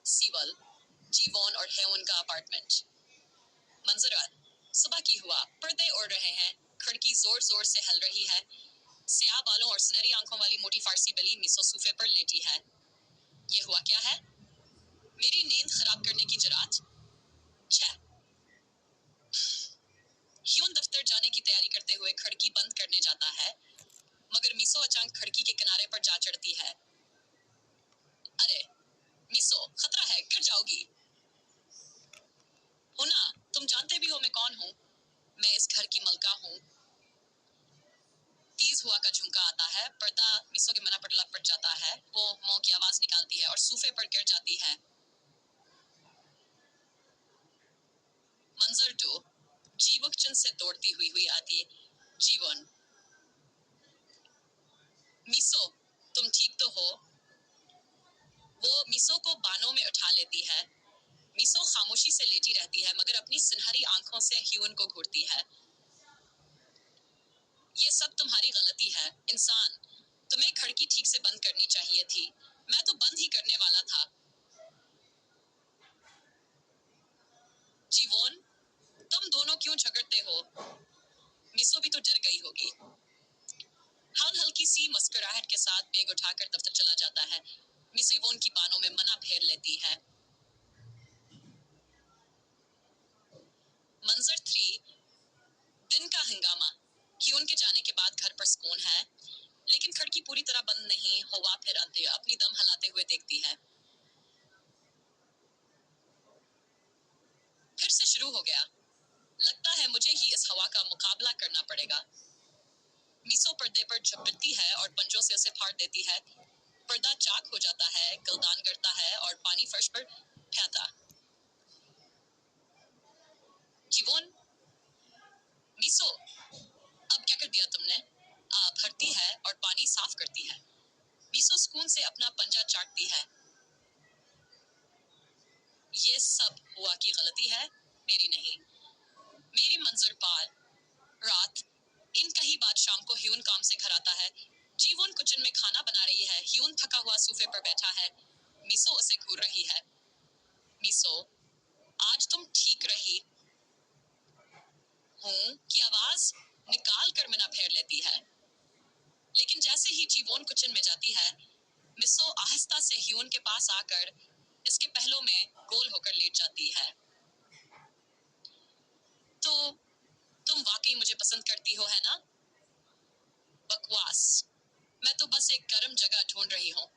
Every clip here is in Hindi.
सीवल, जीवोन और हेवन का अपार्टमेंट। मंजरात सुबह की हुआ, पर्दे उड़ रहे हैं, खिड़की जोर जोर से हिल रही है। स्याह बालों और सुनहरी आंखों वाली मोटी फारसी बली मिसो सोफे पर लेटी है। ये हुआ क्या है? मेरी नींद खराब करने की जुरात? छह। ह्यून दफ्तर जाने की तैयारी करते हुए खिड़की बंद करने जाता है, मगर मिसो अचानक खिड़की के किनारे पर जा चढ़ती है। अरे मिसो, खतरा है, गिर जाओगी। हुना, तुम जानते भी हो मैं कौन हूँ। मैं इस घर की मलका हूँ। तीज हुआ का झुमका आता है, पर्दा मिसो के मना पर लपट जाता है। वो मौ की आवाज निकालती है और सोफे पर गिर जाती है। मंजर 2, जीवकचन से दौड़ती हुई आती है। जीवन, मिसो, तुम ठीक तो हो? वो मिसो को बानों में उठा लेती है। मिसो खामोशी से लेटी रहती है, मगर अपनी सुनहरी आंखों से ह्यून को घूरती है। ये सब तुम्हारी गलती है, इंसान। तुम्हें खिड़की ठीक से बंद करनी चाहिए थी। मैं तो बंद ही करने वाला था। जीवोन, तुम दोनों क्यों झगड़ते हो? मिसो भी तो डर गई होगी। हाल हल्की सी मुस्कुराहट के साथ बैग उठाकर दफ्तर चला जाता है। मिसो जीवोन की बानों में मना फेर लेती है। मंजर 3, दिन का हंगामा। ह्यून के जाने के बाद घर पर सुकून है, लेकिन खिड़की पूरी तरह बंद नहीं हुआ। फिर अंतिया अपनी दम हलाते हुए देखती है। फिर से शुरू हो गया। लगता है मुझे ही इस हवा का मुकाबला करना पड़ेगा। मिसो पर्दे पर झपटती है और पंजों से उसे फाड़ देती है। पर्दा चाक हो जाता है, गलदान गिरता है और पानी फर्श पर फैलता। जीवन, मिसो, अब क्या कर दिया तुमने? भरती है और पानी साफ करती है। मिसो सुकून से अपना पंजा चाटती है। ये सब हुआ की गलती है, मेरी नहीं। मेरी मंजर पाल। रात, इनका ही बाद शाम को ह्यून काम से घर आता है। जीवन किचन में खाना बना रही है। ह्यून थका हुआ सोफे पर बैठा है। मिसो उसे घूर रही है। मिसो, आज तुम ठीक रही हूँ की आवाज निकाल कर मना फेर लेती है। लेकिन जैसे ही जीवोन किचन में जाती है, मिसो आहिस्ता से ह्यून के पास आकर इसके पहलों में गोल होकर लेट जाती है। तो तुम वाकई मुझे पसंद करती हो, है ना? बकवास। मैं तो बस एक गर्म जगह ढूंढ रही हूँ।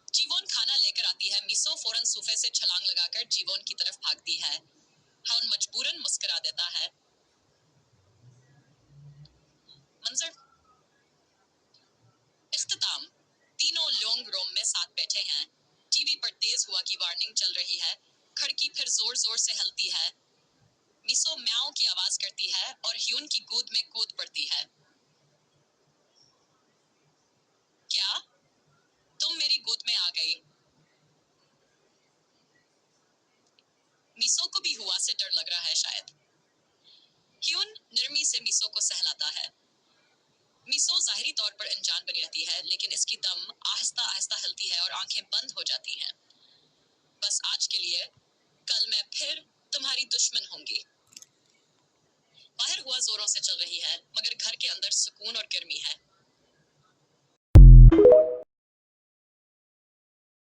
जीवोन खाना लेकर आती है। मिसो फौरन सोफे से छलांग लगाकर जीवोन की तरफ भागती है। ह्यून मजबूरन मुस्कुरा देता है। मंजर इख्तिताम। तीनों लोग रूम में साथ बैठे हैं। टीवी पर तेज हुआ की वार्निंग चल रही है। खिड़की फिर जोर जोर से हिलती है। मिसो म्याओ की आवाज करती है और ह्यून की गोद में कूद पड़ती है। क्या तुम मेरी गोद में आ गई? मिसो को भी हुआ से डर लग रहा है शायद। ह्यून नरमी से मिसो को सहलाता है। मिसो जाहिरी तौर पर अनजान बनी रहती है, लेकिन इसकी दम आहिस्ता आहिस्ता हिलती है और आंखें बंद हो जाती हैं। बस आज के लिए, कल मैं फिर तुम्हारी दुश्मन होंगी। बाहर हुआ जोरों से चल रही है, मगर घर के अंदर सुकून और गर्मी है।